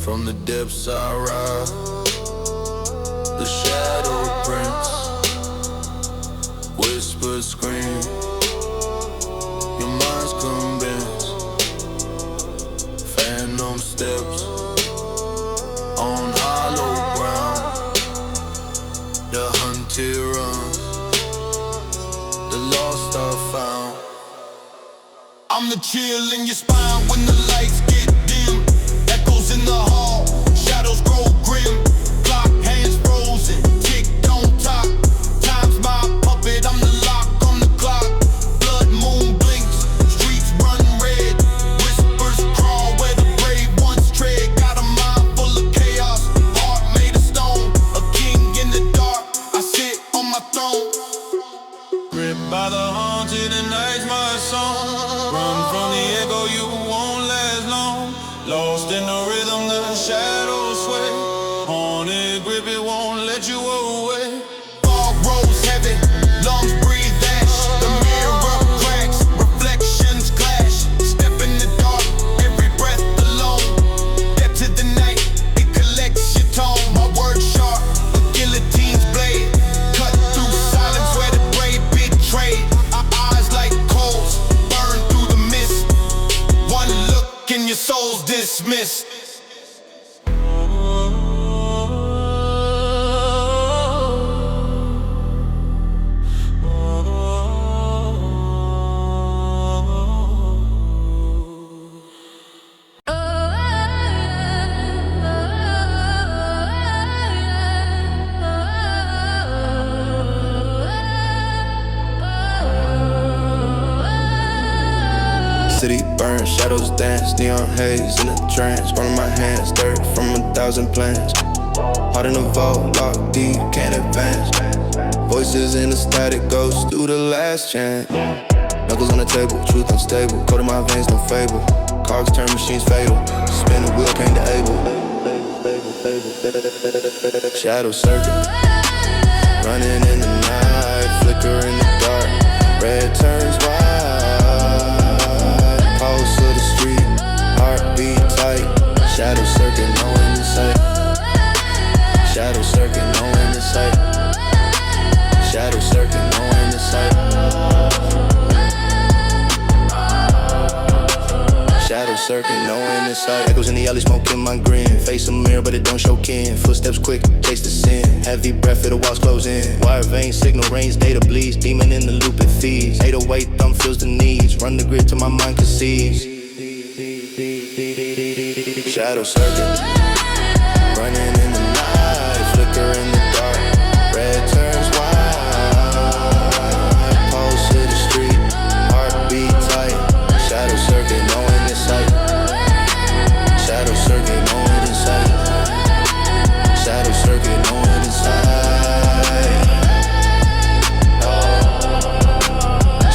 From the depths I rise, the shadow prints, whisper scream, your mind's convinced. Phantom steps on hollow ground, the hunted runs, the lost are found. I'm the chill in your spine when the lights get dim. Echoes in the hall, shadows grow grim. Clock hands frozen, tick don't talk. Time's my puppet, I'm the lock on the clock. Blood moon blinks, streets run red. Whispers crawl where the brave ones tread. Got a mind full of chaos, heart made of stone. A king in the dark, I sit on my throne. Gripped by the haunted and night's my song. Run from the echo, you won't last long. Lost in the rhythm, the shadows sway. Haunted grip, it won't let you away. Fog rolls heavy, lungs breathe ash. The mirror cracks, reflections clash. Step in the dark, every breath alone. Step to the night, it collects your tone. My word sharp, a guillotine's blade. Cut through silence where the brave betrayed. Our eyes like coals, burn through the mist. One look and your soul's dismissed. City burns, shadows dance, neon haze in a trance. Burning my hands, dirt from 1,000 plans. Heart in a vault, locked deep, can't advance. Voices in the static, ghosts through the last chant. Knuckles on the table, truth unstable. Code in my veins, no fable. Cogs turn machines fatal. Spin the wheel, can't disable. Shadow circuit, running in the night, flicker in the dark. Red turns white. Pulse of the street, heartbeat tight. Shadow circuit, no end in sight. Shadow circuit, no end in sight. Shadow circuit, no end in sight. Shadow circuit, no end in sight. Echoes in the alley, smoking my grin. Face a mirror, but it don't show kin. Footsteps quick, chase the sin. Heavy breath, feel the walls close in. Wire veins, signal range, data bleeds. Demon in the loop, it feeds. 808, thumb feels the needs. Run the grid till my mind conceives. Shadow circuit, running in the night, flicker in the dark. Red turns white. Pulse of the street, heartbeat tight. Shadow circuit, no end in sight. Shadow circuit, no end in sight. Shadow circuit, no end in sight.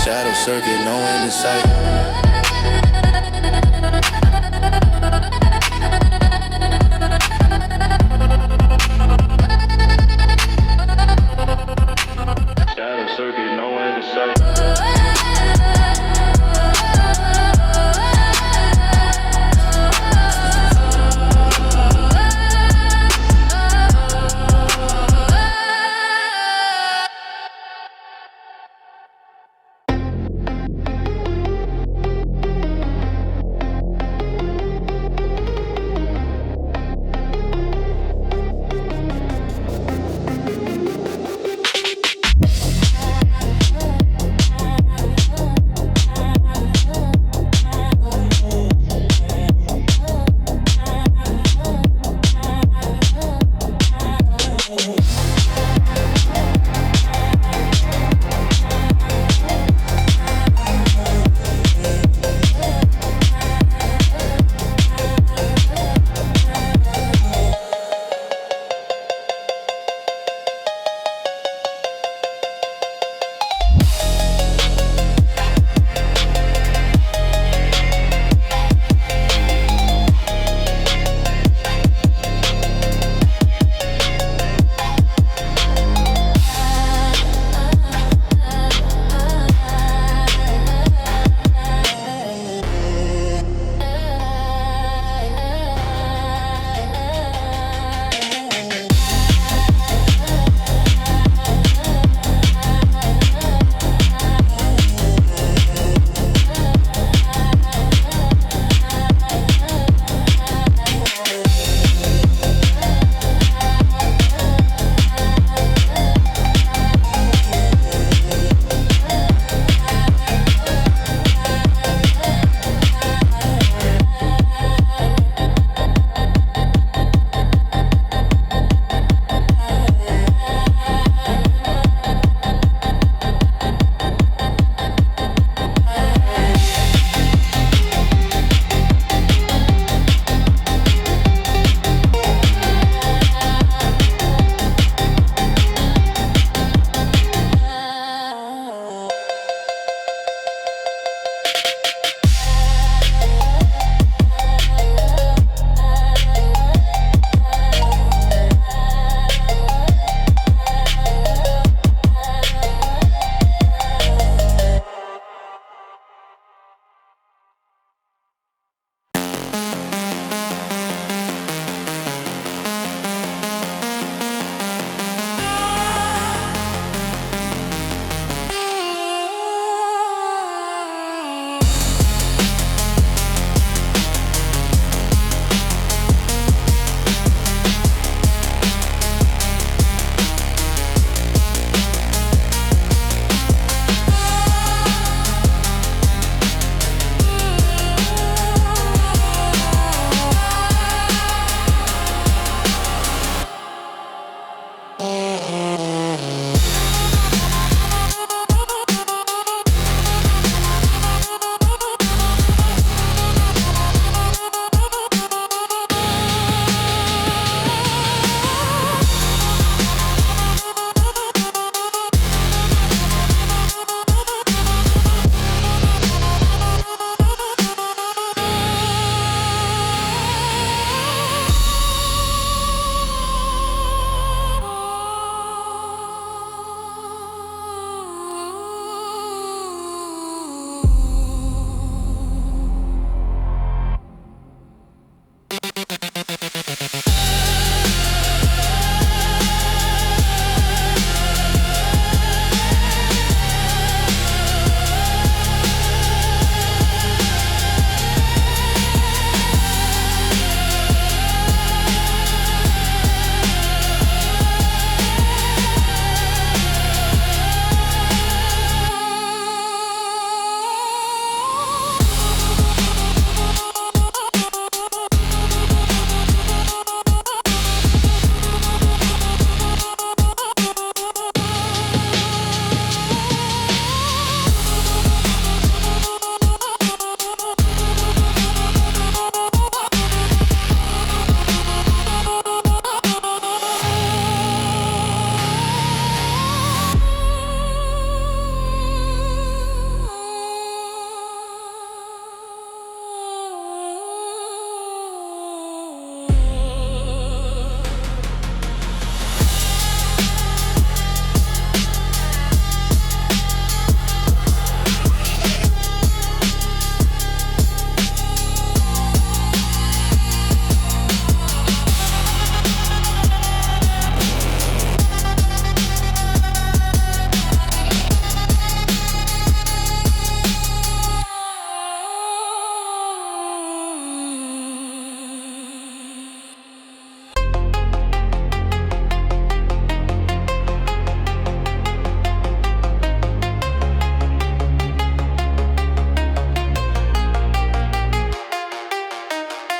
Shadow circuit, no end in sight.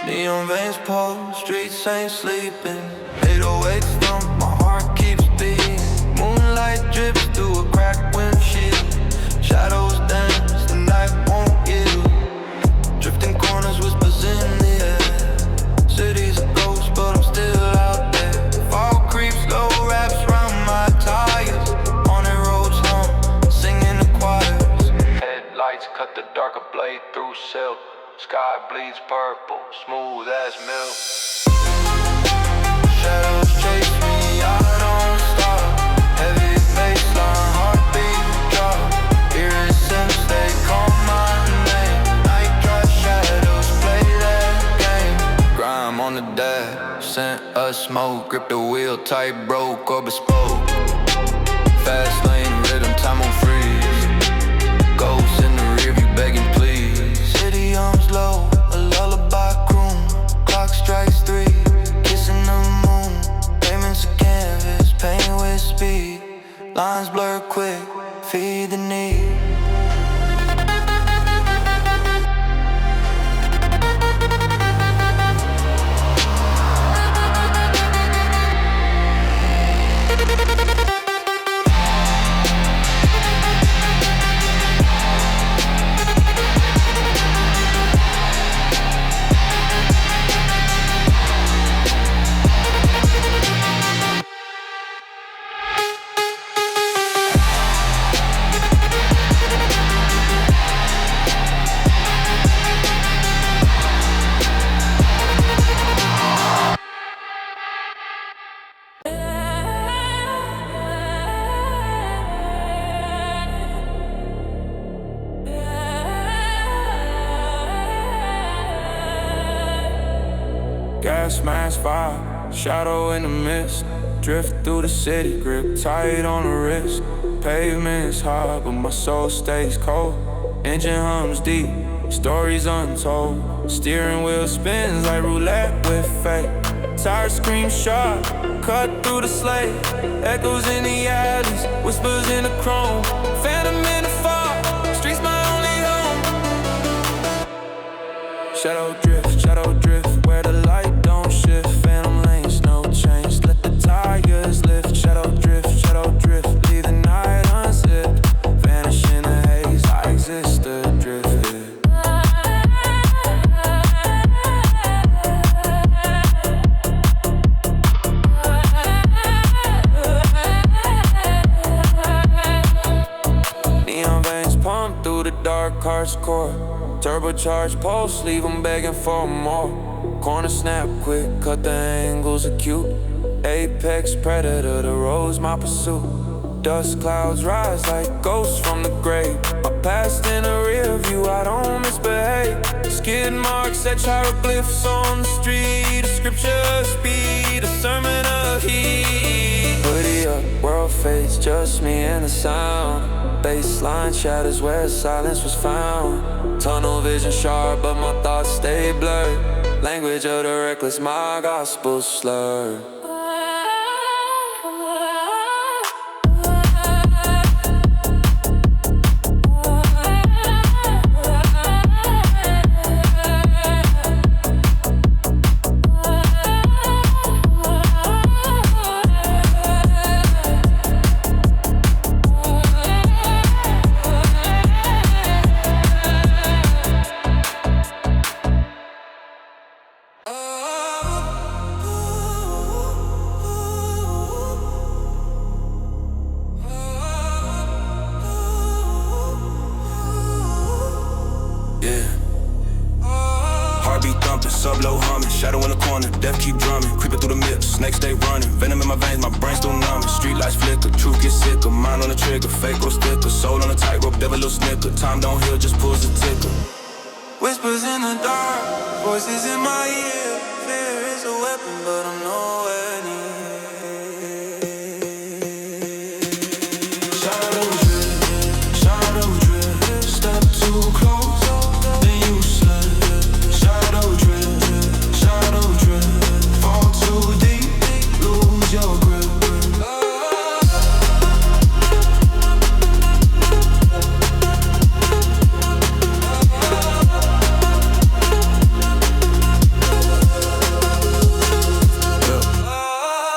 Neon veins pulse, streets ain't sleeping. 808 stomp, my heart keeps beating. Moonlight drips through a cracked windshield. Shadows dance, the night won't yield. Drifting corners, whispers in the air. City's a ghost, but I'm still out there. Fall creeps, low wraps round my tires. Haunted roads home, singing the choirs. Headlights cut the darker blade through silk. Sky bleeds purple, smooth as milk. Shadows chase me, I don't stop. Heavy baseline, heartbeat drop. Eerie sense, they call my name. Night drive shadows, play that game. Grime on the dash, scent of smoke. Grip the wheel, tight broke or bespoke. Fast lane rhythm, time on freeze. Ghosts in the rearview begging please. City arms low, a lullaby croon. Clock strikes 3, kissing the moon. Payments of canvas, paint with speed. Lines blur quick, feed the need. Gas mask fire, shadow in the mist. Drift through the city, grip tight on the wrist. Pavement's hard, but my soul stays cold. Engine hums deep, stories untold. Steering wheel spins like roulette with fate. Tires scream sharp, cut through the slate. Echoes in the alleys, whispers in the chrome. Phantom in the fog, streets my only home. Shadow drift, where the light don't shift. Phantom lanes, no change, let the tires lift. Shadow drift. cards core. Turbocharged pulse, leave them begging for more. Corner snap quick, cut the angles acute. Apex predator, the road's my pursuit. Dust clouds rise like ghosts from the grave. My past in a rear view, I don't misbehave. Skid marks, set hieroglyphs on the street. A scripture speed, a sermon of heat. Hoodie up, world face, just me and the sound. Baseline shatters where silence was found. Tunnel vision sharp, but my thoughts stay blurred. Language of the reckless, my gospel slurred. Sub-low humming, shadow in the corner, death keep drumming. Creeping through the mist, snakes stay running. Venom in my veins, my brain still numbing. Street lights flicker, truth gets sicker. Mind on the trigger, fake or sticker. Soul on the tightrope, devil little snicker. Time don't heal, just pulls the ticker. Whispers in the dark, voices in my ear. Fear is a weapon, but I'm nowhere near. Shadow drip, step too close, then you slip. Shadow drip, fall too deep, lose your grip.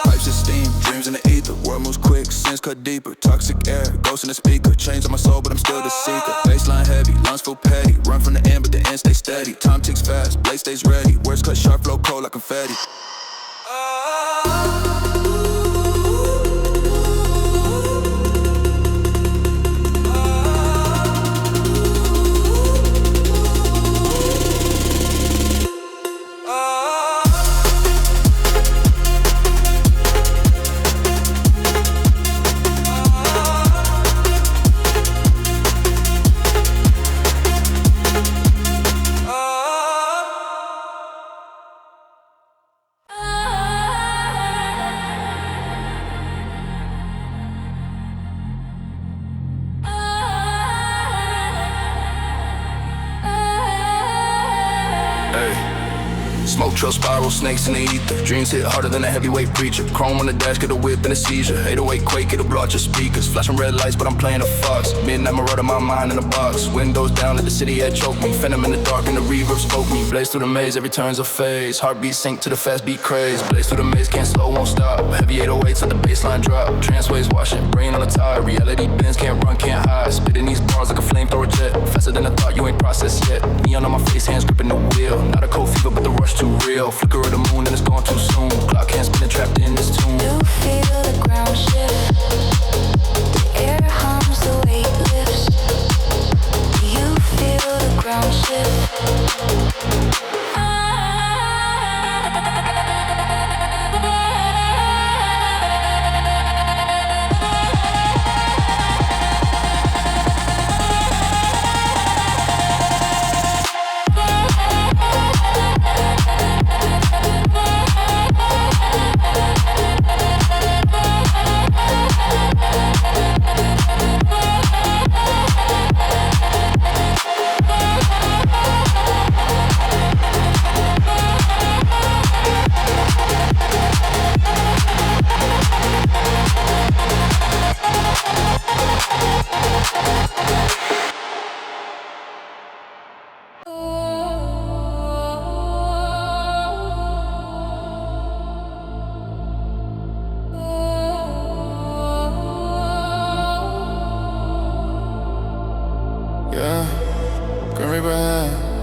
Pipes of steam, dreams in the ether, world moves quick, sins cut deeper. Toxic air, ghosts in the speaker, chains on my soul, but I'm still the seeker. Baseline heavy, lungs feel petty, run from the end, but the end stay steady. Time ticks fast, blade stays ready, words cut sharp, flow cold like confetti. Smoke trail spiral, snakes in the ether. Dreams hit harder than a heavyweight preacher. Chrome on the dash, get a whip and a seizure. 808 quake, it'll blow out your speakers. Flashing red lights, but I'm playing a fox. Midnight marauder, my mind in a box. Windows down, let the city head choke me. Phantom in the dark and the reverb spoke me. Blaze through the maze, every turn's a phase. Heartbeat sync to the fast beat craze. Blaze through the maze, can't slow, won't stop. Heavy 808s, let the baseline drop. Trance waves washing, brain on the tide. Reality bends, can't run, can't hide. Spitting these bars like a flamethrower jet. Faster than I thought, you ain't processed yet. Neon on my face, hands gripping the wheel. Not a cold fever, but the rush too real. Flicker of the moon and it's gone too soon. Clock hands spinning, trapped in this tune. You feel the ground shift. The air hums, the weight lifts. You feel the ground shift.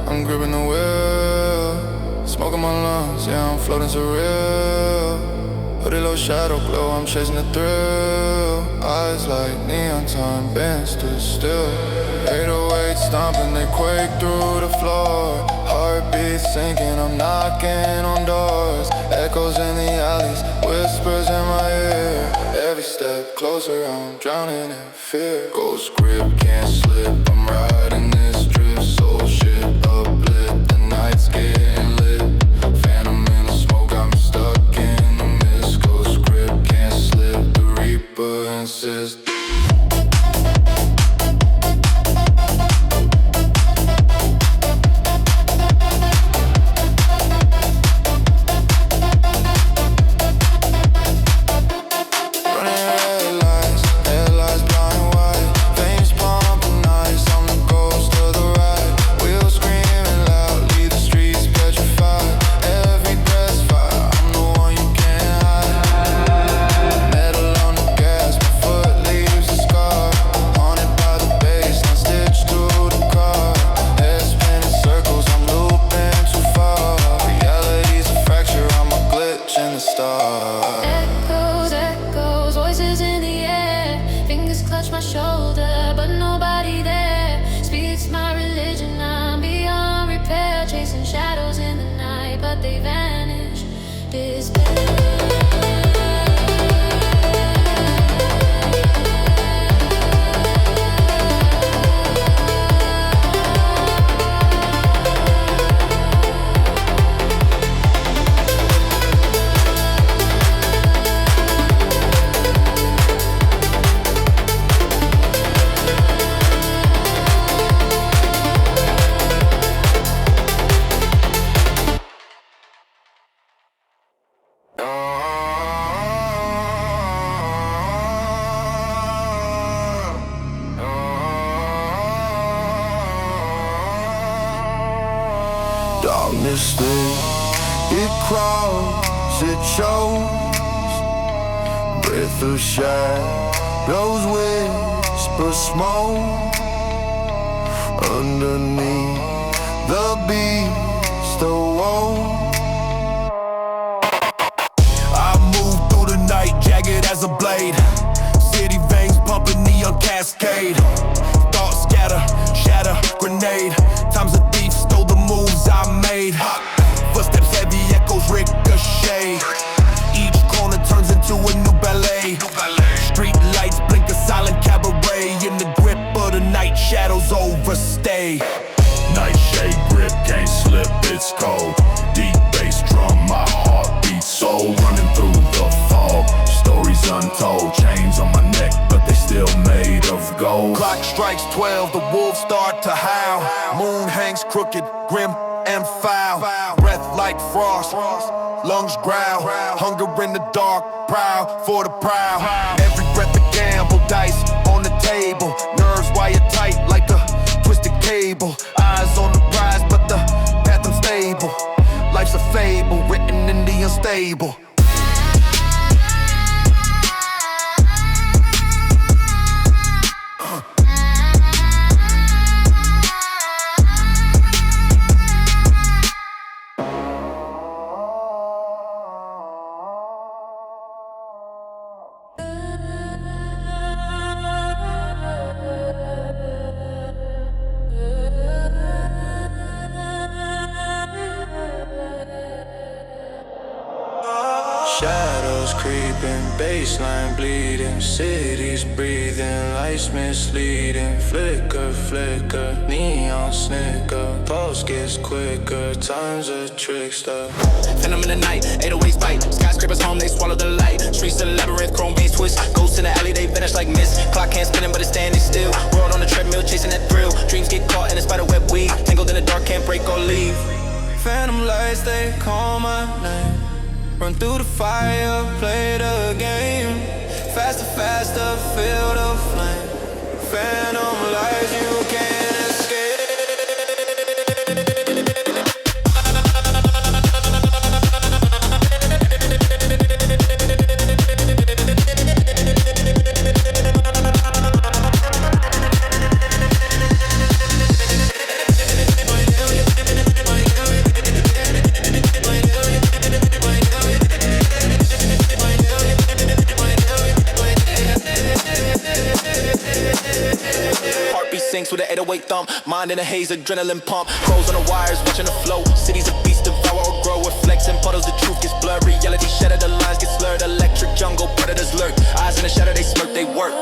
I'm gripping the wheel, smoking my lungs, yeah, I'm floating surreal. Hoodie low shadow glow, I'm chasing the thrill. Eyes like neon time, band stood still. 808 stomping, they quake through the floor. Heartbeat sinking, I'm knocking on doors. Echoes in the alleys, whispers in my ear. Every step closer, I'm drowning in fear. Ghost grip, can't slip, I'm riding this drift. Soul shit uplit, the night's getting lit. Phantom in the smoke, got me stuck in the mist. Ghost grip, can't slip, the reaper insists. Darkness it crawls, it shows. Breath of shadows, whisper smoke. Underneath the beast awoke. I move through the night, jagged as a blade. City veins pumping neon cascade. Thoughts scatter, shatter, grenade. Time's a thief, stole the moves I made. Footsteps heavy, echoes ricochet. Each corner turns into a new ballet. Street lights blink a silent cabaret. In the grip of the night, shadows overstay. Nightshade grip, can't slip, it's cold. Deep bass drum, my heart beats soul. Running through the fog, stories untold. Chains on my neck, but they still made of gold. Clock strikes 12, the wolves start to howl. Moon hangs crooked, grim and foul. Breath like frost, lungs growl. Hunger in the dark, proud for the proud. Every breath a gamble, dice on the table. Nerves wired tight like a twisted cable. Eyes on the prize, but the path unstable. Life's a fable, written in the unstable. Shadows creeping, baseline bleeding, cities breathing, lights misleading. Flicker, flicker, neon snicker, pulse gets quicker, time's a trickster. Phantom in the night, 808s bite. Skyscrapers home, they swallow the light. Streets of the labyrinth, chrome beams twist. Ghosts in the alley, they vanish like mist. Clock can't spin but it's standing still. World on the treadmill, chasing that thrill. Dreams get caught in a spider web weave. Tangled in the dark, can't break or leave. Phantom lights, they call my name. Run through the fire, play the game. Faster, faster, feel the flame. Phantom lights, you can't escape. sinks with an 808 thump. Mind in a haze, adrenaline pump. Crows on the wires, watching the flow. Cities of beasts devour or grow. Reflecting puddles, the truth gets blurred. Reality shattered, the lines get slurred. Electric jungle, predators lurk. Eyes in the shadow, they smirk, they work.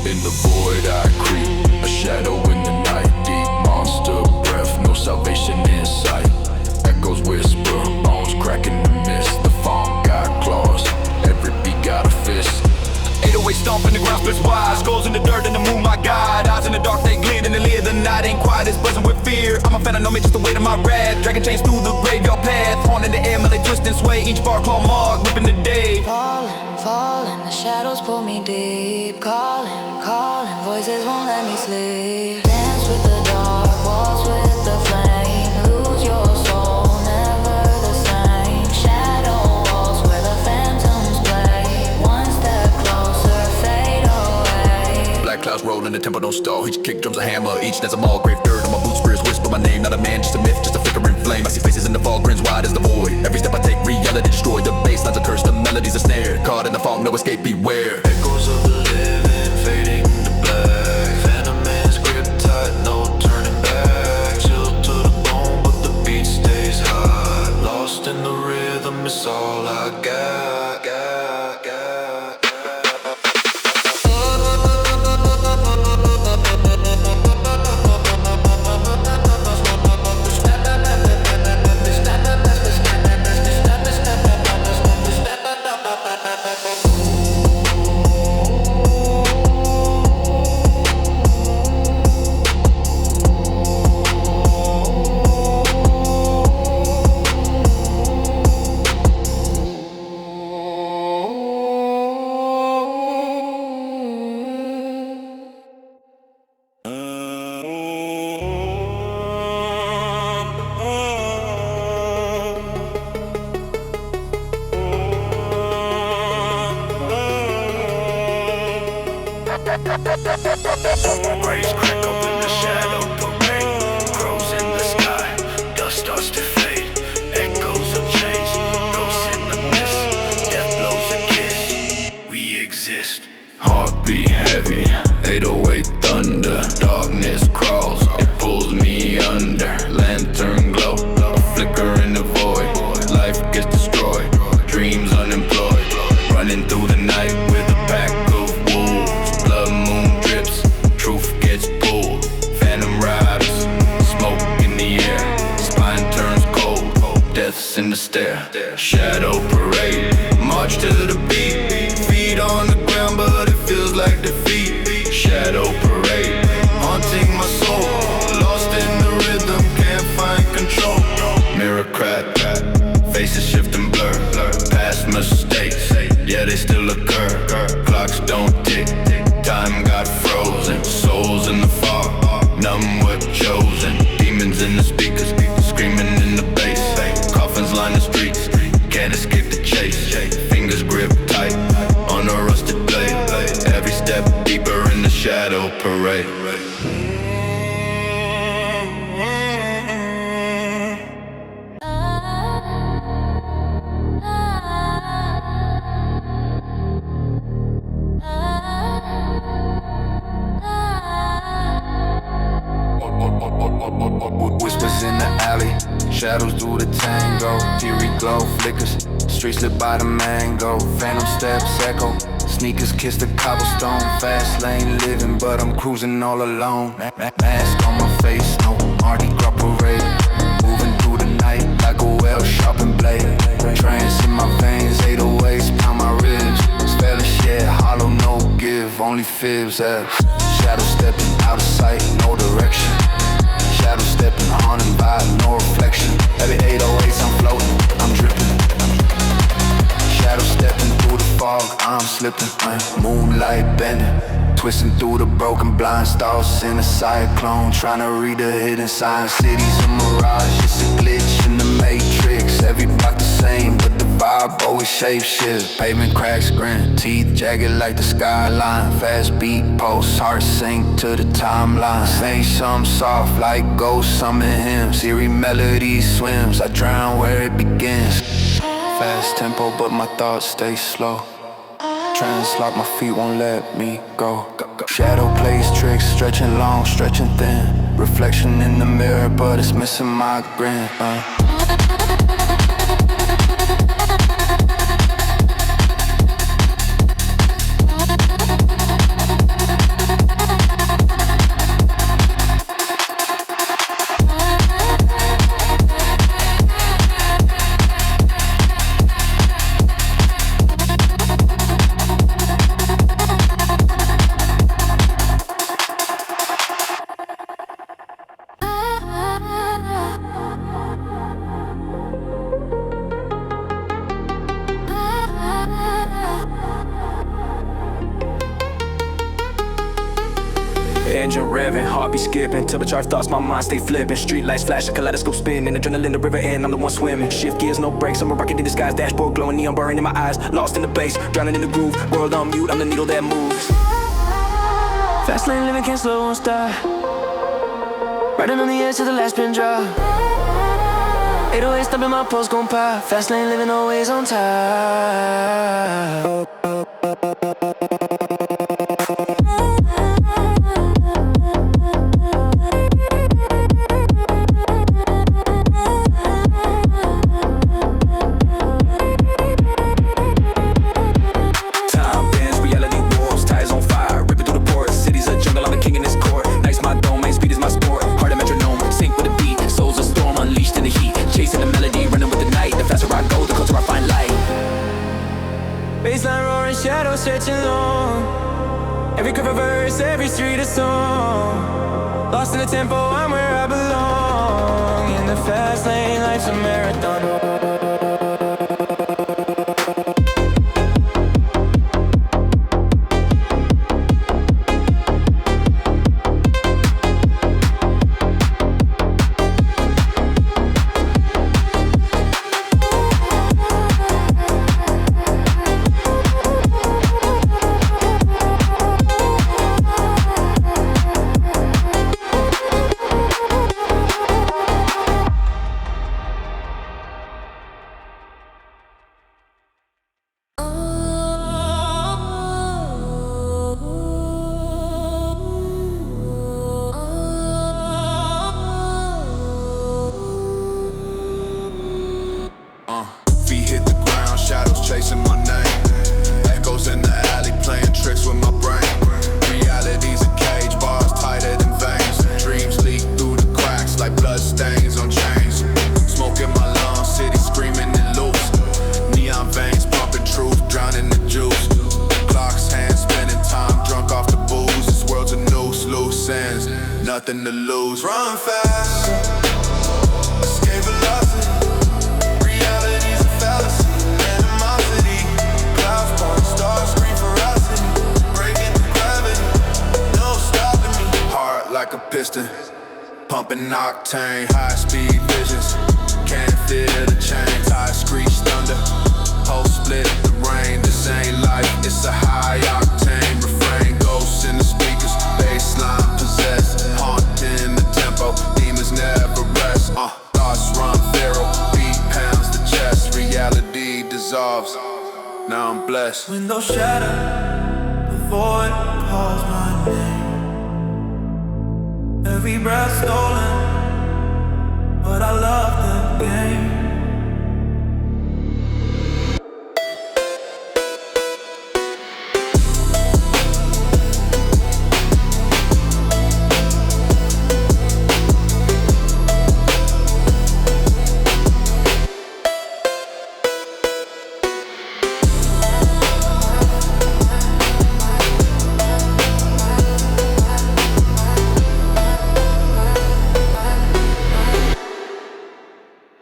In the void I creep, a shadow in the night. Deep monster breath, no salvation in sight. Echoes whisper, bones crack in the mist. The Phonk got claws, every beat got a fist. 808 stomp in the ground splits wide. Skulls in the dirt and the moon, my guide. Eyes in the dark, they glint in the lid. The night ain't quiet, it's buzzing with fear. I'm a phantom, it's just the weight of my wrath. Dragon chains through the graveyard path. Horn in the air, melee twist and sway. Each bar claw mark, ripping the day. Falling, falling, the shadows pull me deep. Calling, calling, voices won't let me sleep. Dance with the dark, waltz with the flame. Lose your soul, never the same. Shadow walls where the phantoms play. One step closer, fade away. Black clouds roll in the temple, don't stall. Each kick drums a hammer, each that's a maul. Grave dirt on my boots, spirits whisper my name. Not a man, just a myth, just a flickering flame. I see faces in the fog, grins wide as the void. Every step I take, reality destroyed. The bass lines are cursed, the melodies are snared. Caught in the fog, no escape, beware. Echoes of the living, fading to black. Phantom man's grip tight, no turning back. Chill to the bone, but the beat stays high. Lost in the rhythm, it's all I got. Rays crack up in the shadow parade. Crows in the sky, dust starts to fade. Echoes of change, ghosts in the mist. Death blows a kiss, we exist. Heartbeat heavy, 808 thunder. Darkness crawls, it pulls me under. Lantern glow, a flicker in the void. Life gets destroyed, dreams unemployed. Running through the night with a pack of wolves. Blood moon drips, truth gets pulled. Phantom riders, smoke in the air. Spine turns cold, death's in the stare. Shadow parade, march to the beat. Feet on the ground but it feels like defeat. Shadow parade, haunting my soul. Lost in the rhythm, can't find control. Mirror crack, faces shift and blur. Past mistakes, yeah they still occur. Clocks don't tick, time got frozen. Souls in the fog, numb what chosen. Demons in the speakers, screaming in the bass. Coffins line the streets, can't escape the chase. Fingers grip tight on a rusted blade. Every step deeper in the shadow parade. Whispers in the alley, shadows do the tango. Teary glow flickers, streets lit by the mango. Phantom steps echo, sneakers kiss the cobblestone. Fast lane living, but I'm cruising all alone. Mask on my face, no Mardi Gras parade. Moving through the night like a well-sharpened blade. Trance in my veins, 808s pound my ribs. Spell a shed, hollow, no give, only fibs. Shadow stepping out of sight, no direction. Shadow stepping, haunted by no reflection. Every 808s I'm floating, I'm dripping. Shadow stepping through the fog, I'm slipping. Moonlight bending, Twisting through the broken blinds, thoughts in a cyclone, trying to read the hidden signs. City's a mirage, it's a glitch in the matrix. Every block the same, but the vibe always shape shifts. Pavement cracks grin, teeth jagged like the skyline. Fast beat pulse, heart sink to the timeline. Say something soft like ghosts summon him. Siri melody swims, I drown where it begins. Fast tempo, but my thoughts stay slow. Trance like my feet won't let me go. Shadow plays tricks, stretching long, stretching thin. Reflection in the mirror, but it's missing my grin. Engine revving, heart be skipping, turbocharged thoughts, my mind stay flipping. Street lights flashing, kaleidoscope spinning, adrenaline the river end, I'm the one swimming. Shift gears, no brakes, I'm a rocket in disguise. Dashboard glowing, neon burning in my eyes. Lost in the bass, drowning in the groove. World on mute, I'm the needle that moves. Fast lane living, can't slow, won't stop. Riding on the edge to the last pin drop. 808 stumping, my pulse gon' pop. Fast lane living, always on top. Shadows stretching long. Every curve a verse, every street a song. Lost in the tempo, I'm where I belong. In the fast lane, life's a marathon. Nothing to lose. Run fast, escape velocity. Reality's a fallacy. Animosity, clouds pouring, stars scream ferocity. Breaking the gravity, no stopping me. Heart like a piston, pumping octane. High speed visions, can't feel the chain. Tires screech thunder, whole split the rain. This ain't life, it's a high octane refrain. Ghosts in the speakers, baseline possessed. Haunting the tempo, demons never rest. Thoughts run feral, beat pounds the chest. Reality dissolves, now I'm blessed. Windows shatter, the void calls my name. Every breath stolen, but I love the game.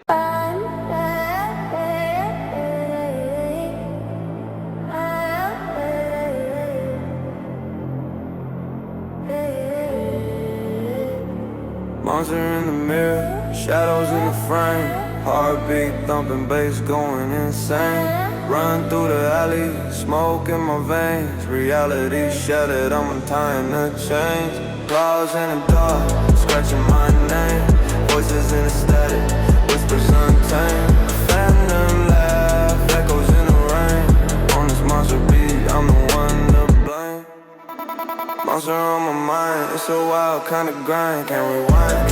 Bye. Monster in the mirror, shadows in the frame. Heartbeat thumping, bass going insane. Run through the alley, smoke in my veins. Reality shattered, I'm untying the chains. Clouds in the dark, scratching my name. Voices in the static, whispers untamed. Phantom laugh, echoes in the rain. On this monster beat, I'm the one to blame. Monster on my mind, it's a wild kind of grind. Can't rewind,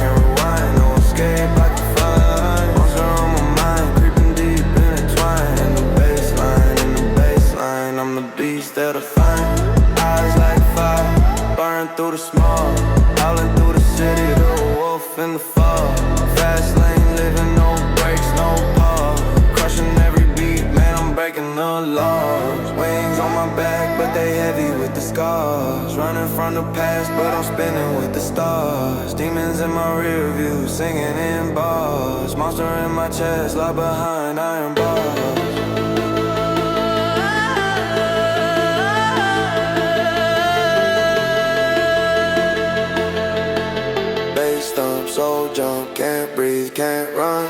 no escape like the flying. Monster on my mind, creeping deep, intertwined. In the baseline, I'm the beast that I find. Eyes like fire, burn through the smoke. Howling through the city, the wolf in the fog. Fast lane, living, no brakes, no pause. Crushing every beat, man, I'm breaking the laws. Wings on my back, but they heavy with the scars. Running from the past, but I'm spinning with the stars. Demons in my rear view, singing in bars. Monster in my chest, locked behind iron bars. Bass thump, soul jump, can't breathe, can't run.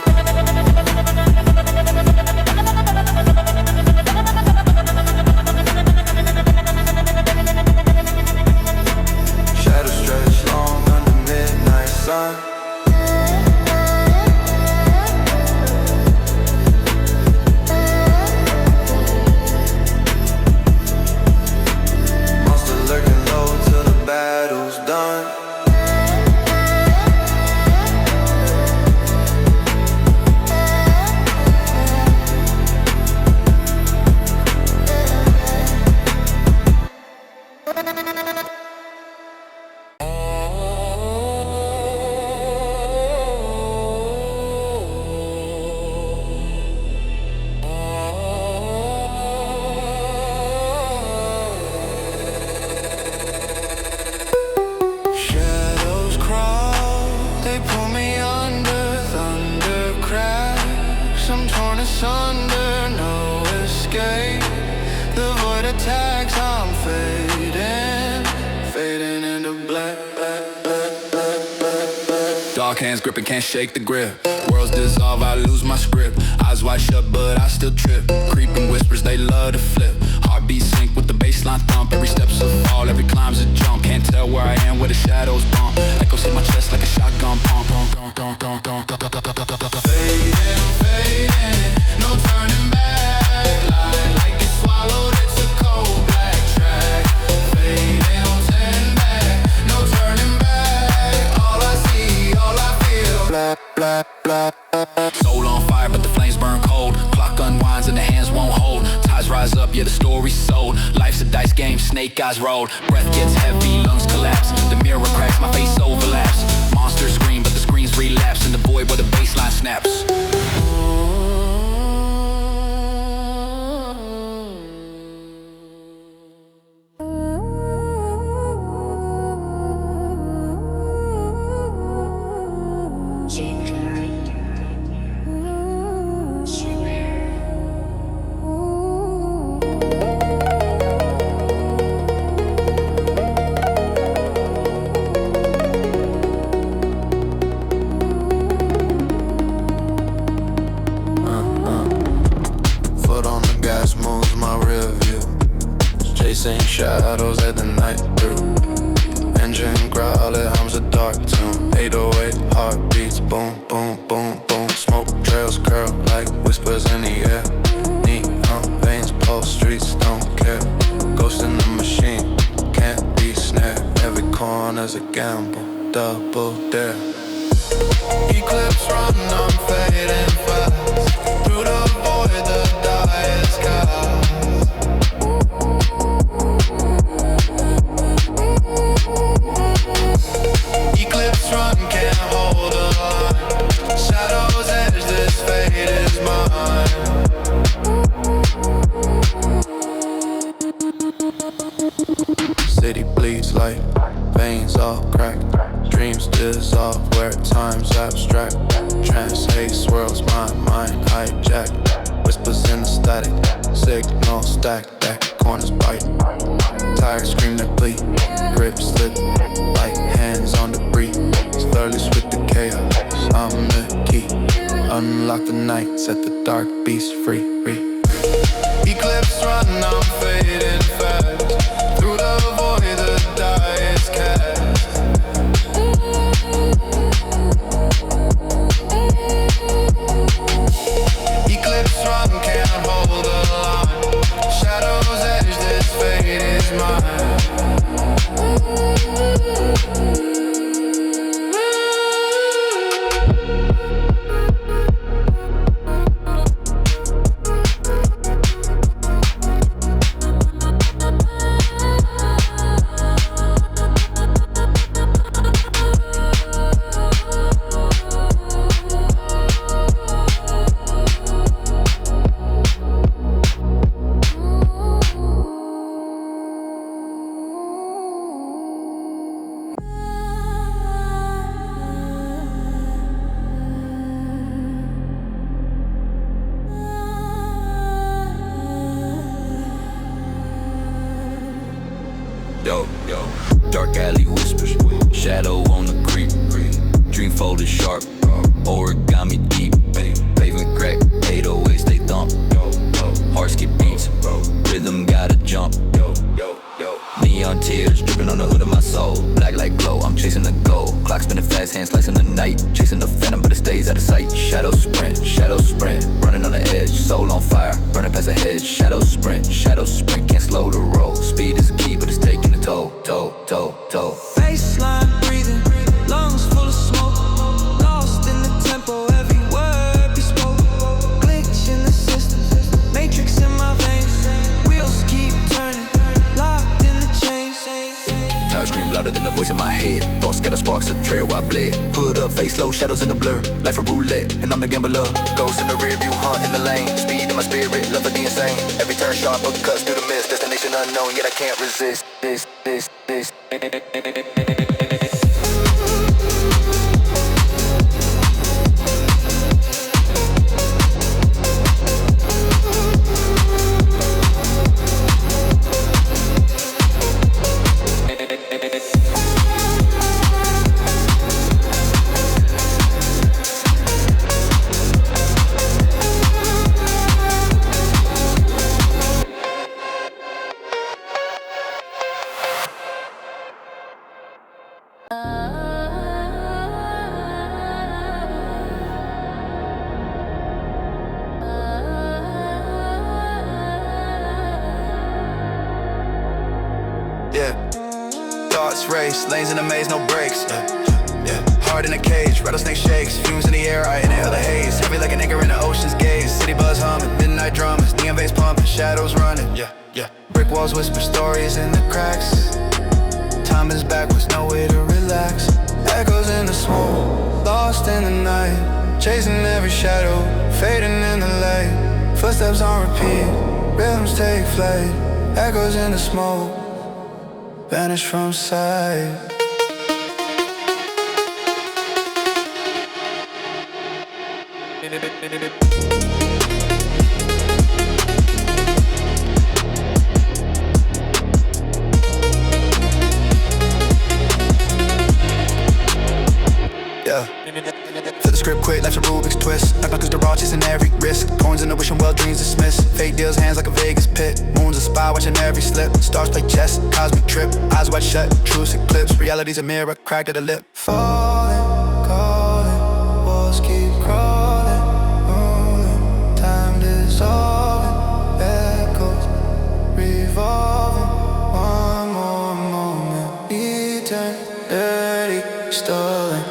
Shadow stretch long under midnight sun. Monster lurking low till the battle's done. Dark hands gripping, can't shake the grip. Worlds dissolve, I lose my script. Eyes wide shut, but I still trip. Creeping whispers, they love to flip. Heartbeat sync with the baseline thump. Every step's a fall, every climb's a jump. Can't tell where I am, where the shadows bump. Echoes hit my chest like a shotgun pump. Fading, fading, no turning back. Like it's swallowed, it's a cold black track. Fading, on 10 back, no turning back. All I see, all I feel, black, black, black. Soul on fire, but the flames burn cold. Clock unwinds and the hands won't hold. Ties rise up, yeah, the story's sold. Life's a dice game, snake eyes rolled. Breath gets heavy, lungs collapse. The mirror cracks, my face overlaps. Monsters scream, but the screens relapse in the void where the baseline snaps. Shadows at the night through. Engine growling, hums a dark tune. 808 heartbeats, boom, boom, boom, boom. Smoke trails curl like whispers in the air. Neon veins pulse, streets don't care. Ghost in the machine, can't be snared. Every corner's a gamble, double dare. Eclipse run, I'm fading fast. Through the void, the dire sky. Eclipse run, can't hold the line. Shadows edge, this fate is mine. City bleeds light, veins all cracked. Dreams dissolve where time's abstract. Trance haze swirls my mind hijacked. Whispers in the static, signal stack back. Corners bite, tired scream that bleed. Grip slip like hands on debris. Slurless with the Unlock the night, set the dark beast free. Eclipse run, I'm fading fast. Through the void, the die is cast. Eclipse run, can't hold the line. Shadows edge, this fate is mine. Dark alley whispers, shadow on the creep. Dream folded sharp, origami deep. Pavement crack, 808s they thump. Heart skip beats, rhythm gotta jump. Neon tears dripping on the hood of my soul. Black light glow, I'm chasing the goal. Clock spinning fast, hands slicing the night. Chasing the phantom, but it stays out of sight. Shadow sprint, running on the edge. Soul on fire, burning past the hedge. Shadow sprint, can't slow the roll. Speed is a key, but it's taking a toll. Baseline breathing, lungs full of smoke. Lost in the tempo, every word bespoke. Glitch in the system, matrix in my veins. Wheels keep turning, locked in the chains. Now I scream louder than the voice in my head. Thoughts scatter sparks, a trail while I bled. Hood up, face low, shadows in the blur. Life a roulette, and I'm the gambler. Ghost in the rear view, hunt in the lane. Speed in my spirit, love for the insane. Every turn sharp, but cuts through the mist. Destination unknown, yet I can't resist. This. Thoughts race, lanes in a maze, no brakes. Heart in a cage, rattlesnake shakes. Fumes in the air, I inhale the haze. Heavy like an anchor in the ocean's gaze. City buzz humming, midnight drummers, neon bass pumping, shadows running. Brick walls whisper stories in the cracks. Time is backwards, no way to relax. Echoes in the smoke, lost in the night. Chasing every shadow, fading in the light. Footsteps on repeat, rhythms take flight. Echoes in the smoke, vanish from sight. Flip the script quick, life's a Rubik's twist. Knock cause the raw chasing every risk. Coins in the wishing well, dreams dismissed. Fate deals hands like a Vegas pit. Moon's a spy watching every slip. Stars play chess, cosmic trip. Eyes wide shut, truth eclipse. Reality's a mirror, cracked at a lip. Falling, calling, walls keep crawling, rolling. Time dissolving, echoes revolving. One more moment, eternity stolen.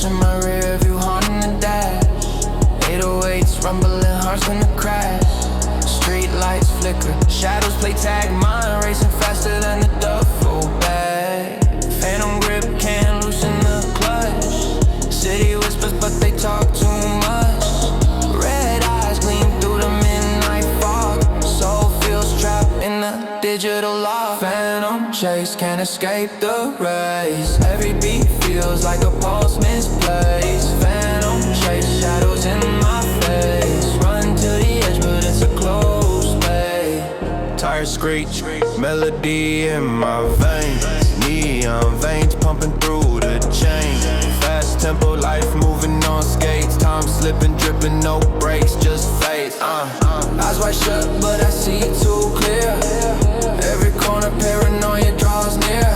In my rear view, haunting the dash. rumbling hearts gonna crash. Street lights flicker, shadows play tag, mind racing faster than the duffel bag. Phantom grip can't loosen the clutch. City whispers but they talk too much. Red eyes gleam through the midnight fog. Soul feels trapped in the digital lock. Phantom chase can't escape the race. Every beat feels like a pulse misplaced. Phantom chase shadows in my face. Run to the edge but it's a close way. Tire screech, melody in my veins. Neon veins pumping through the chain. Fast tempo, life moving on skates. Time slipping, dripping, no brakes, just fades. Eyes wide shut, but I see too clear. Every corner, paranoia draws near.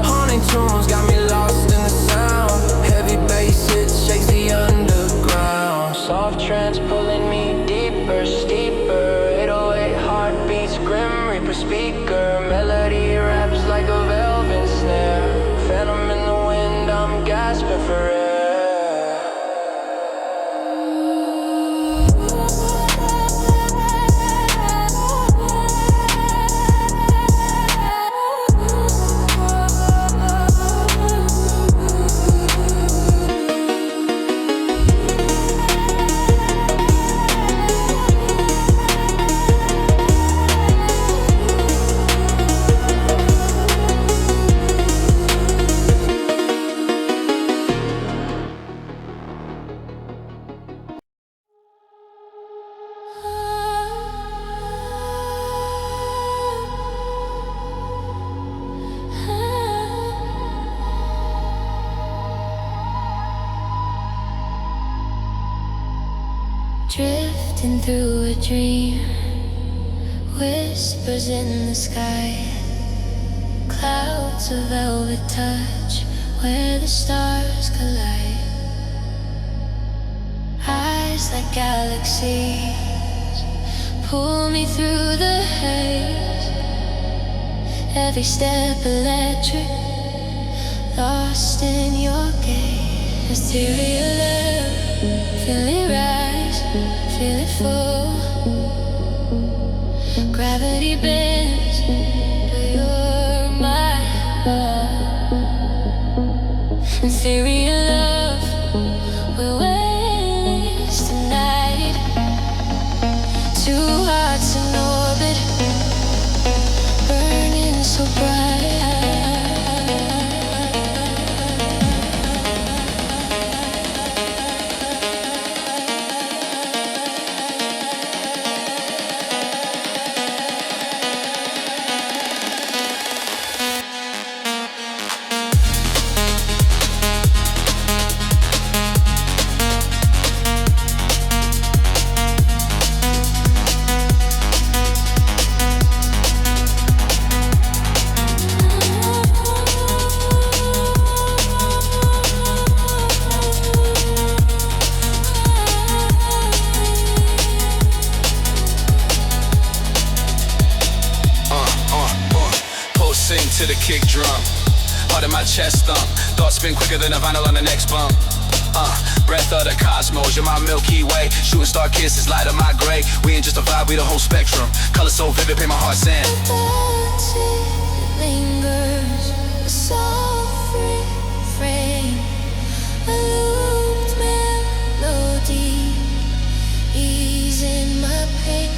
Haunting tunes got me lost in the sound. Heavy bass hits, shakes the underground. Soft trance pulling me deeper, steeper. 808 heartbeats, grim reaper speaker. Melody raps like a velvet snare. Phantom in the wind, I'm gasping for air. Drifting through a dream, whispers in the sky, clouds of velvet touch where the stars collide. Eyes like galaxies pull me through the haze. Every step electric, lost in your gaze. Mysterious love, feel it rise, feel it fall. Gravity bends, but you're my heart. Ethereal love, we'll waste the night. Two hearts in orbit, burning so bright. To the kick drum, heart in my chest thump. Thoughts spin quicker than a vinyl on the next bump. Breath of the cosmos, you're my Milky Way. Shooting star kisses, light up my gray. We ain't just a vibe, we the whole spectrum. Color so vivid, paint my heart sand. It lingers, a soft refrain, a looped melody, easing my pain.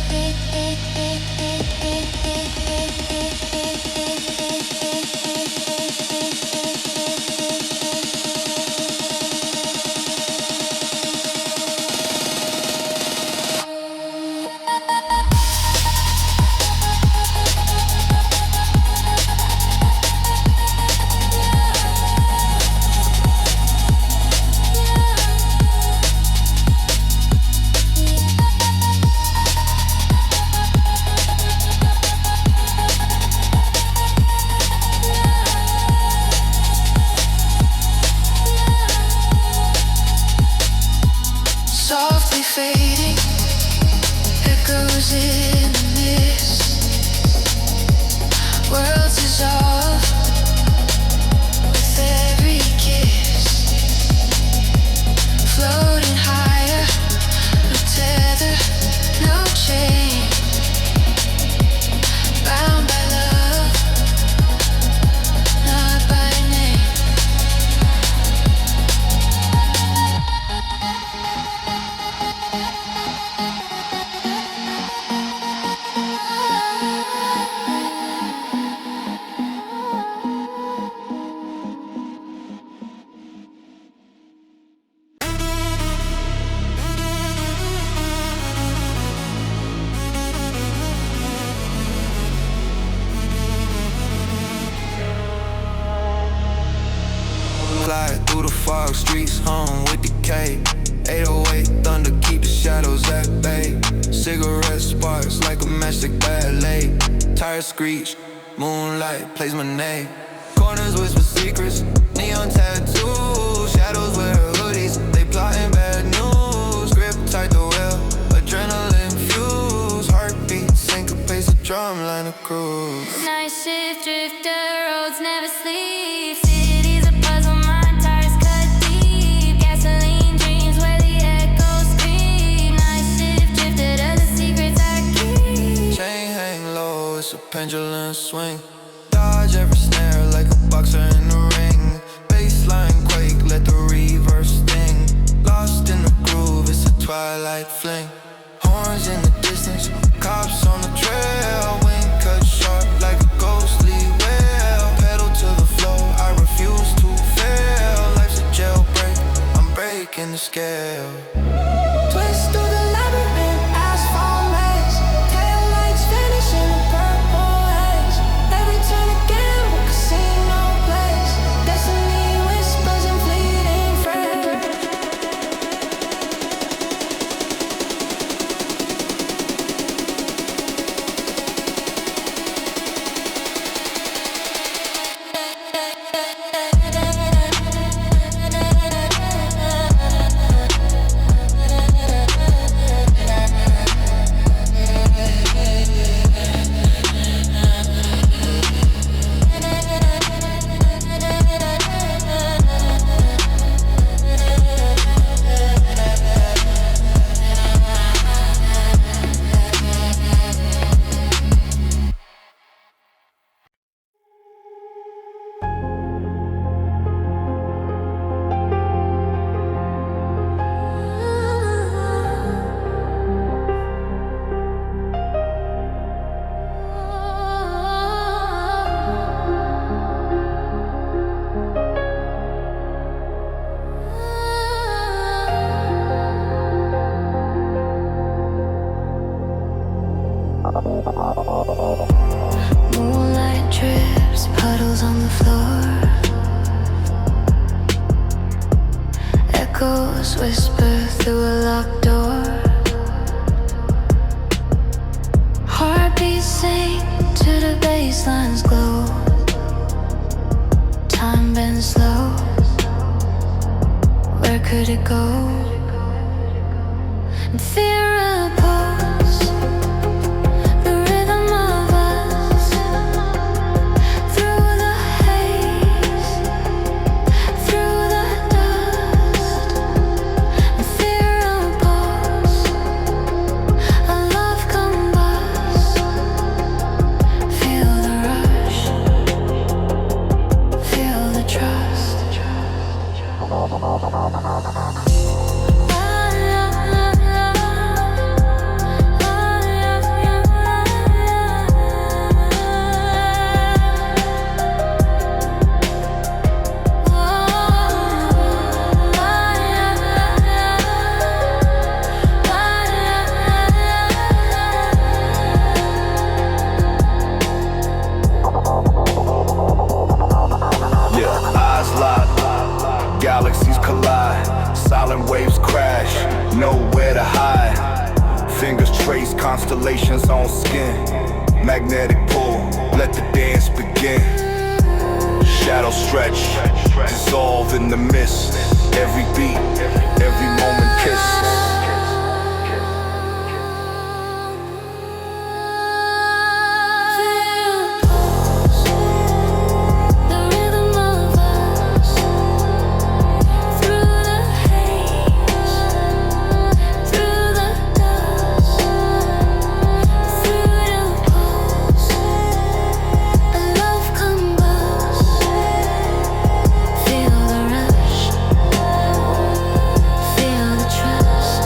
Moonlight through the fog, streets hung with decay. 808 thunder, keep the shadows at bay. Cigarette sparks like a matchstick ballet. Tires screech, moonlight plays my name. Corners whisper secrets, neon tattoos. Shadows wear hoodies, they plotting bad news. Grip tight the wheel, adrenaline fuse. Heartbeat syncopates the drumline of cruise. Night shift drifter, roads never sleep. Cities a puzzle, my tires cut deep. Gasoline dreams where the echoes scream. Night shift drifter, the secrets I keep. Chain hang low, it's a pendulum swing. Dodge every snare like a boxer in the ring. Baseline quake, let the reverse sting. Lost in the groove, it's a twilight fling. Horns in the distance, cops on the trail. Wind cut sharp like a ghostly wail. Pedal to the floor, I refuse to fail. Life's a jailbreak, I'm breaking the scale. Twist through the labyrinth, asphalt maze. Taillights vanish in a purple haze. Every turn a gamble, casino place. Destiny whispers in fleeting frames. Moonlight drips, puddles on the floor. Echoes whisper through a locked door. Heartbeats sink to the bassline's glow. Time bends slow. Where could it go? And fear repulse. The rhythm of us through the haze, through the dust. And fear repulse. A love combust. Feel the rush. Feel the trust. Galaxies collide, silent waves crash, nowhere to hide. Fingers trace constellations on skin. Magnetic pull, let the dance begin. Shadows stretch, dissolve in the mist. Every beat, every moment kissed. Feel the rush, feel the trust.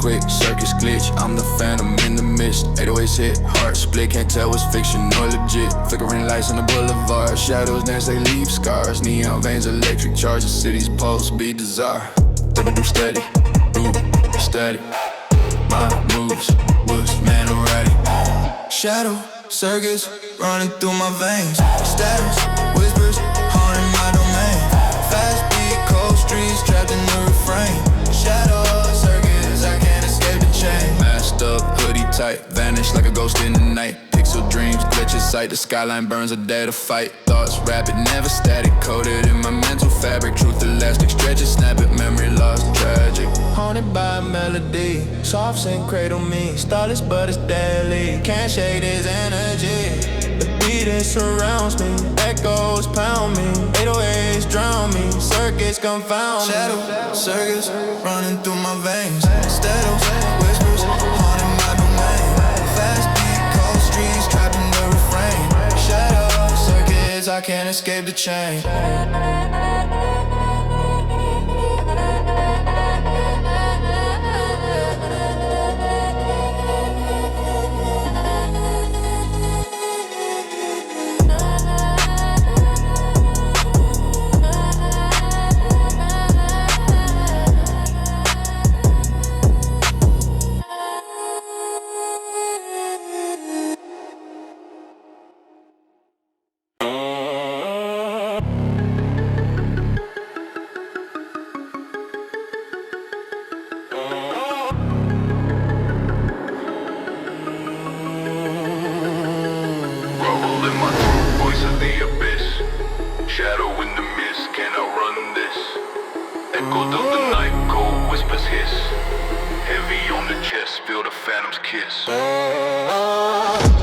quick, circus glitch. I'm the phantom in the mist. 808s hit, heart split. Can't tell what's fiction or legit. Flickering lights on the boulevard. Shadows dance, they leave scars. Neon veins, electric charge. The city's pulse, be desire. Living through steady, move, steady. My moves, was man erratic. Shadow, circus, running through my veins. Status, whispers, haunting my domain. Fast beat, cold streets, trapped in the refrain. Shadow, circus, I can't escape the chain. Masked up, hoodie tight, vanish like a ghost in the night. Pixel dreams, glitch in sight, the skyline burns a day to fight. Thoughts rapid, never static, coded in my mental fabric. Truth elastic, stretch it, snap it, memory lost, tragic. Haunted by a melody, soft sync cradle me. Starless but it's deadly, can't shake this energy. The beat it surrounds me, echoes pound me. 808s drown me, circuits confound me. Shadow, circus, running through my veins. Status, whispers, haunting my domain. Fast beat, cold streets, trapped in the refrain. Shadow, circuits, I can't escape the chain.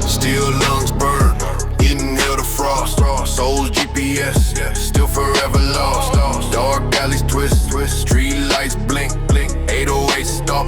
Still lungs burn, inhale the frost. Soul's GPS, still forever lost. Dark alleys twist, street lights blink. 808 stop.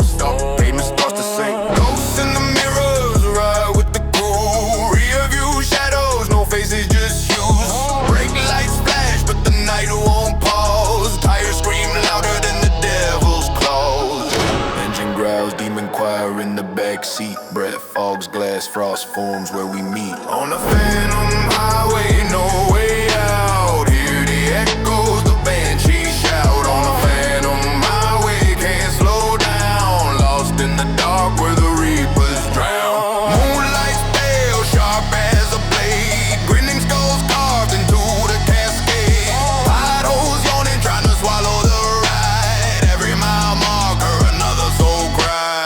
Pavement starts to sink. Ghosts in the mirrors, ride with the crew. Rear view shadows, no faces, just hues. Brake lights flash, but the night won't pause. Tires scream louder than the devil's claws. Engine growls, demon choir in the backseat. Breath fogs, glass frost forms where we meet. On the phantom highway, no way out. Hear the echoes, the banshee shout. On the phantom highway, can't slow down. Lost in the dark where the reapers drown. Moonlight's pale, sharp as a blade. Grinning skulls carved into the cascade. Potholes yawning, trying to swallow the ride. Every mile marker, another soul cry.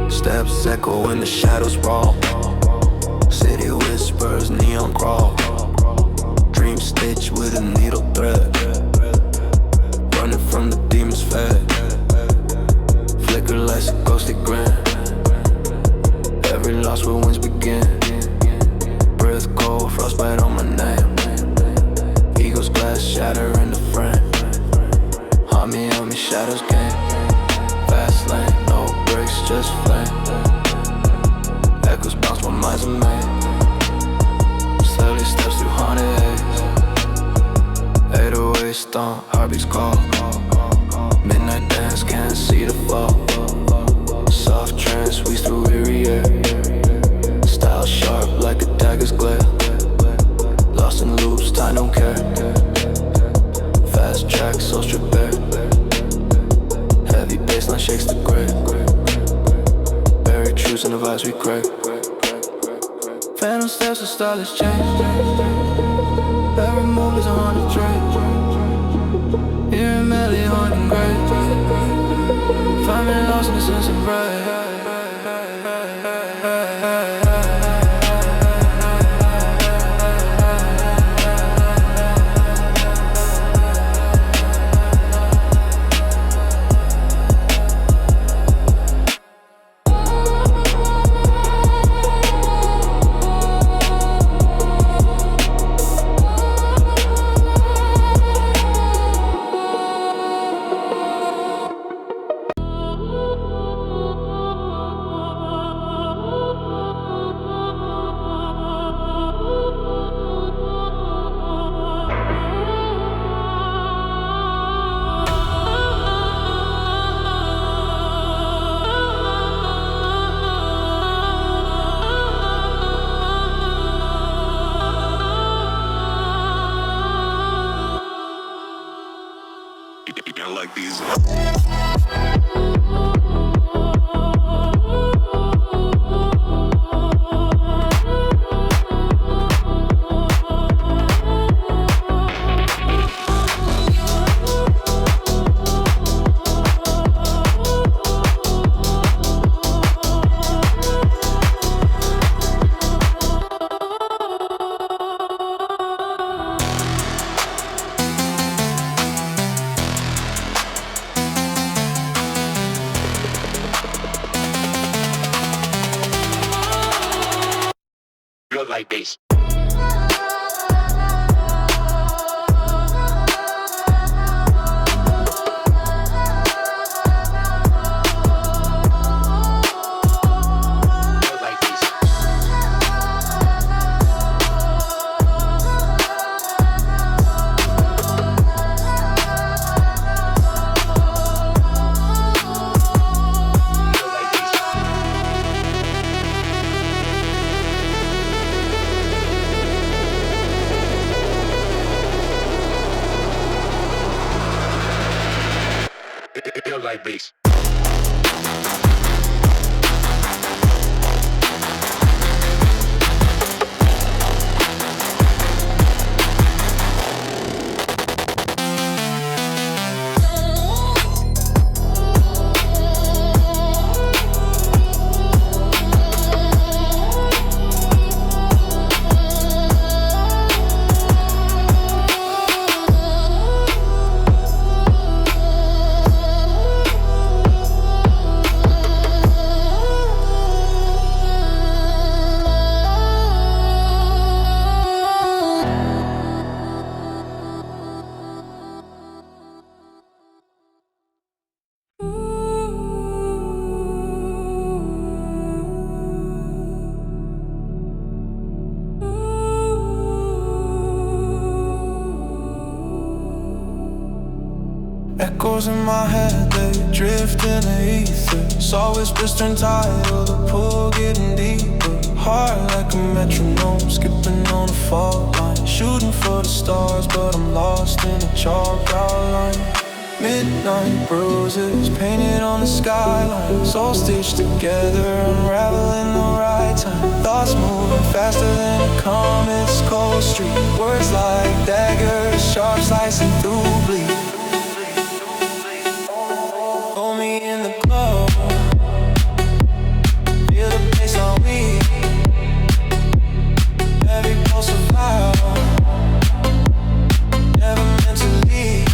Steps echo in the shadows raw. City whispers, neon crawl. Dream stitched with a needle thread. Running from the demon's fed. Flicker lights a ghostly grin. Every loss where winds begin. Breath cold, frostbite on my name. Eagles glass shatter in the frame. Haunt me, shadows game. Fast lane, no brakes, just flame. Echoes bounce, my mind's a maze. Slowly steps through haunted haze. 808 stomp, heartbeats call. Midnight dance, can't see the fall. Soft trance, squeeze through weary air. Style sharp like a dagger's glare. Lost in loops, time don't care. Fast track, so strip bare. Heavy baseline shakes the grave. Buried truths in the vibes we crave. Phantom steps and stylish change. Every move is a haunted trace. Hearing melody haunting grave. Find me lost in the sense of pride. like these. Like this. Like this. Echoes in my head, they drift in the ether. Saw whispers turn tidal, the pool getting deeper. Heart like a metronome, skipping on the fault line. Shooting for the stars, but I'm lost in a chalk outline. Midnight bruises painted on the skyline. Soul stitched together, unraveling the right time. Thoughts moving faster than a comet's cold streak. Words like daggers, sharp slicing through bleed. In the club, feel the bass on me. Every pulse of loud, never meant to leave.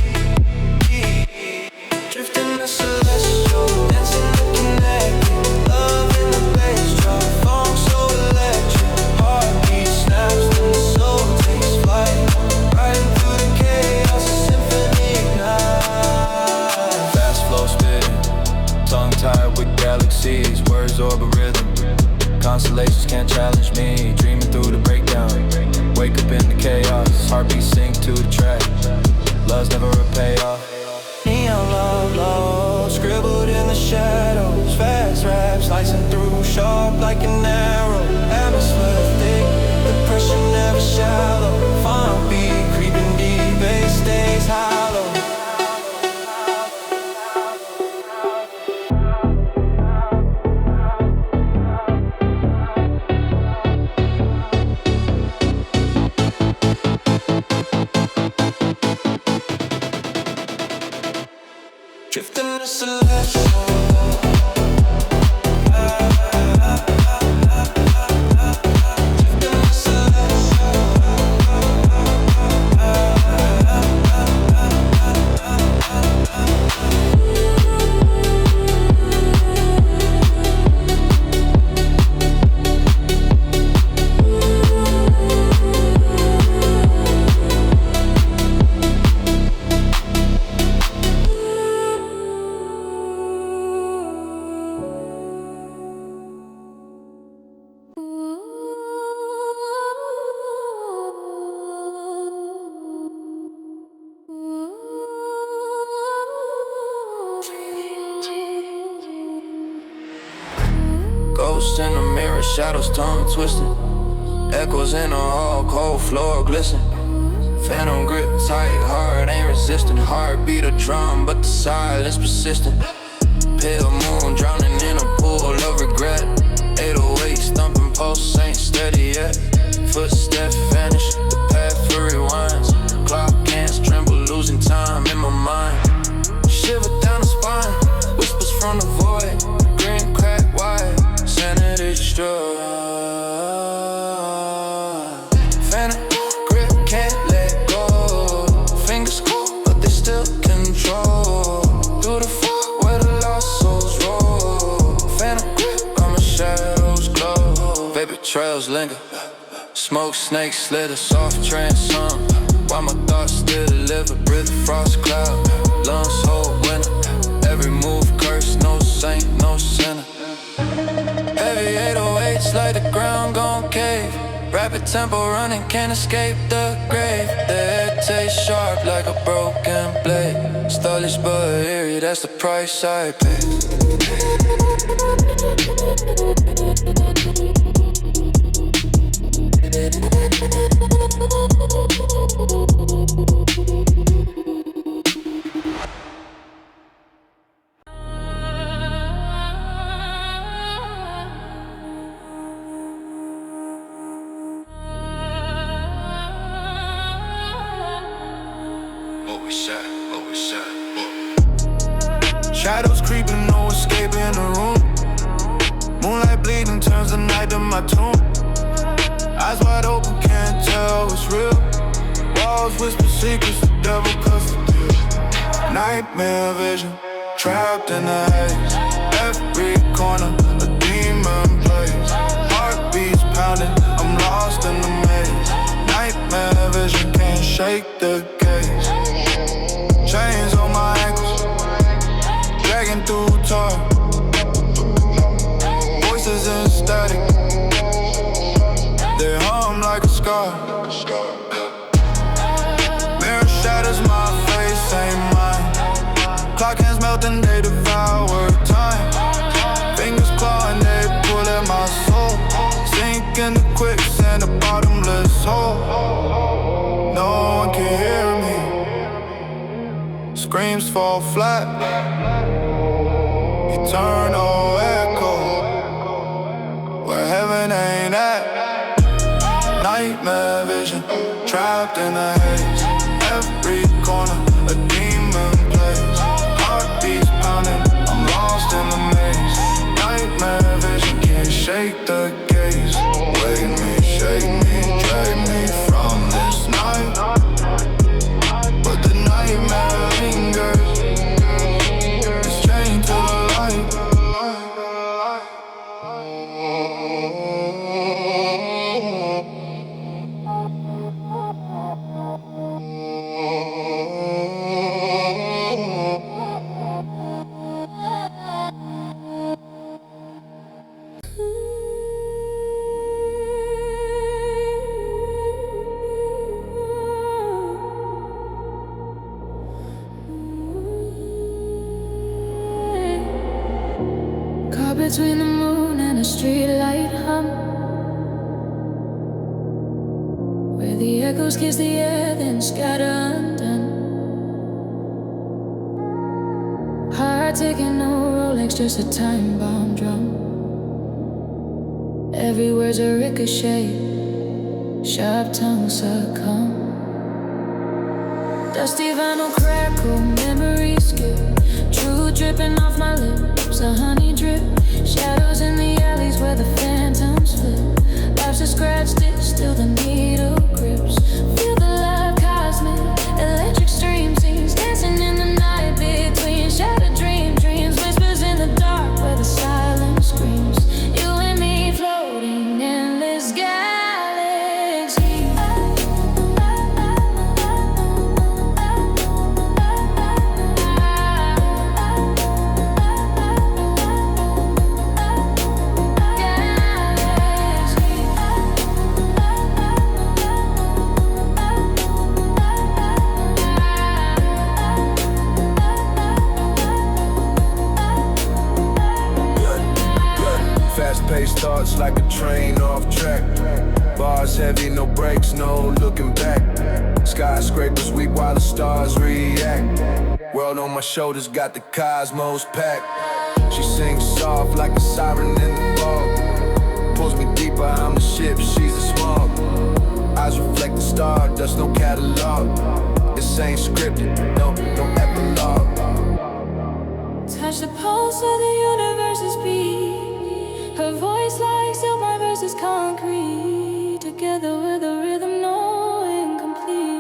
Drifting the celestial, dancing the connected. Love in the bass drop, phonk so electric. Heartbeat snaps and the soul takes flight. Riding through the chaos, a symphony ignite. Fast flow spitting, tongue-tied with galaxies, words orbit rhythm. Constellations can't challenge me, dreaming through the breakdown. Wake up in the chaos, heartbeat sync to the track. Love's never a payoff. Neon love, love, scribbled in the shadows. Fast rap, slicing through, sharp like an arrow. Atmosphere thick, the pressure never shallow. Phonk beat, creeping deep, bass stays hollow. Drifting the celestial. Ghosts in the mirror, shadows tongue twisting. Echoes in the hall, cold floor glisten. Phantom grip tight, hard, ain't resisting. Heartbeat a drum, but the silence persistent. Pale moon drowning in a pool of regret. 808s thumping pulse ain't steady yet. Footsteps vanish, the path for rewinds. Clock hands tremble, losing time in my mind. Shiver down the spine, whispers from the void. Green crack wide, sanity destroyed. Phantom grip can't let go. Fingers cold, but they still control. Through the fog where the lost souls roll. Phantom grip, where my shadows glow. Vapor trails linger. Smoke snakes slither, soft trance song. While my thoughts still deliver, breathe the frost cloud. Lungs hold winter, every move curse, no saint, no sinner. Heavy 808s like the ground gon' cave. Rapid tempo running, can't escape the grave. The air tastes sharp like a broken blade. Stylish but eerie, that's the price I pay. Shadows creeping, no escape in the room. Moonlight bleeding turns the night to my tomb. Eyes wide open, can't tell what's real. Walls whisper secrets, the devil cuts the deal. Nightmare vision, trapped in the haze. Every corner, a demon plays. Heartbeats pounding, I'm lost in the maze. Nightmare vision, can't shake the gaze. Chains on my ankles, dragging through tar. Voices in static, they hum like a scar. Mirror shatters, my face ain't mine. Clock hands melting, they devour time. Fingers clawing, they pull at my soul. Sink in the quicksand, a bottomless hole. No one can hear me. Screams fall flat. Eternal echo, where heaven ain't at. Nightmare vision, trapped in the haze. Every corner, a demon plays. Heartbeats pounding, I'm lost in the maze. Nightmare vision, can't shake the gaze. Wake me, shake me, drag me from this night. But the nightmare lingers, it's chained to the light. Between the moon and a streetlight hum, where the echoes kiss the air, then scatter undone. Heart taking no Rolex, just a time bomb drum. Every word's a ricochet, sharp tongue succumb. Dusty vinyl crackle, memories skip. Truth dripping off my lips, a honey drip. Shadows in the alleys where the phantoms flip. Life's a scratch stitch, still the needle grips. Feel the love cosmic, electric stream scenes. Dancing in the night between shattered dreams. Whispers in the dark where the silence screams. You and me floating in this galaxy. Fast-paced thoughts like a train off track. Bars heavy, no brakes, no looking back. Skyscrapers weep while the stars react. World on my shoulders, got the cosmos packed. She sings soft like a siren in the fog. Pulls me deeper, I'm the ship, she's the smog. Eyes reflect the star, dust, no catalog. This ain't scripted, no epilogue. Touch the pulse of the universe's beat. Her voice like silk, my verses concrete. Together with a rhythm, no incomplete.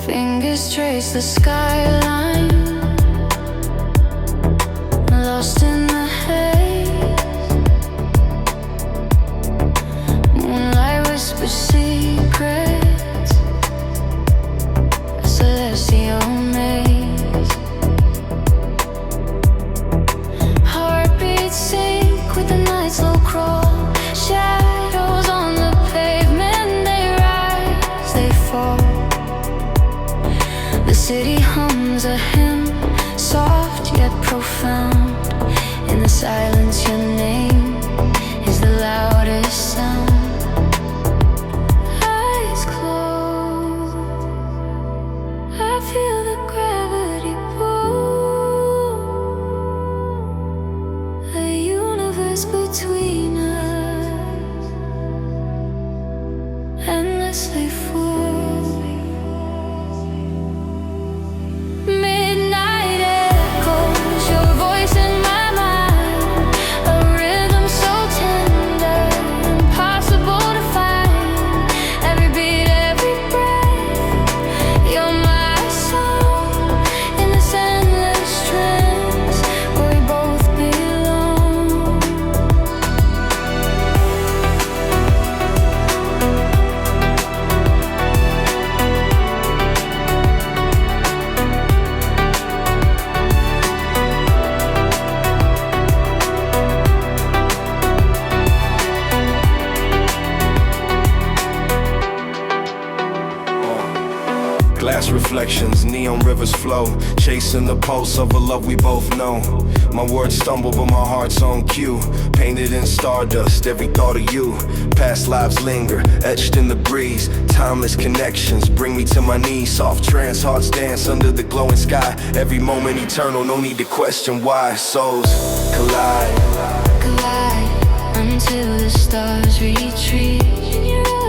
Fingers trace the skyline, lost in the haze. Moonlight whispers secrets, a celestial maze. Heartbeats sync with the night slow crawl. Shadows on the pavement, they rise, they fall. The city hums a hymn, soft yet profound. In the silence, your name is the loudest sound. Eyes closed, I feel the gravity pull. A universe between us, endlessly full. Midnight echoes, your voice in my mind. A rhythm so tender, impossible to find. Every beat, every breath, you're my song. In this endless trance, where we both belong. Glass reflections, neon rivers flow, chasing the pulse of a love we both know. My words stumble but my heart's on cue, painted in stardust, every thought of you. Past lives linger, etched in the breeze. Timeless connections bring me to my knees. Soft trance, hearts dance under the glowing sky. Every moment eternal, no need to question why. Souls collide Collide until the stars retreat. In your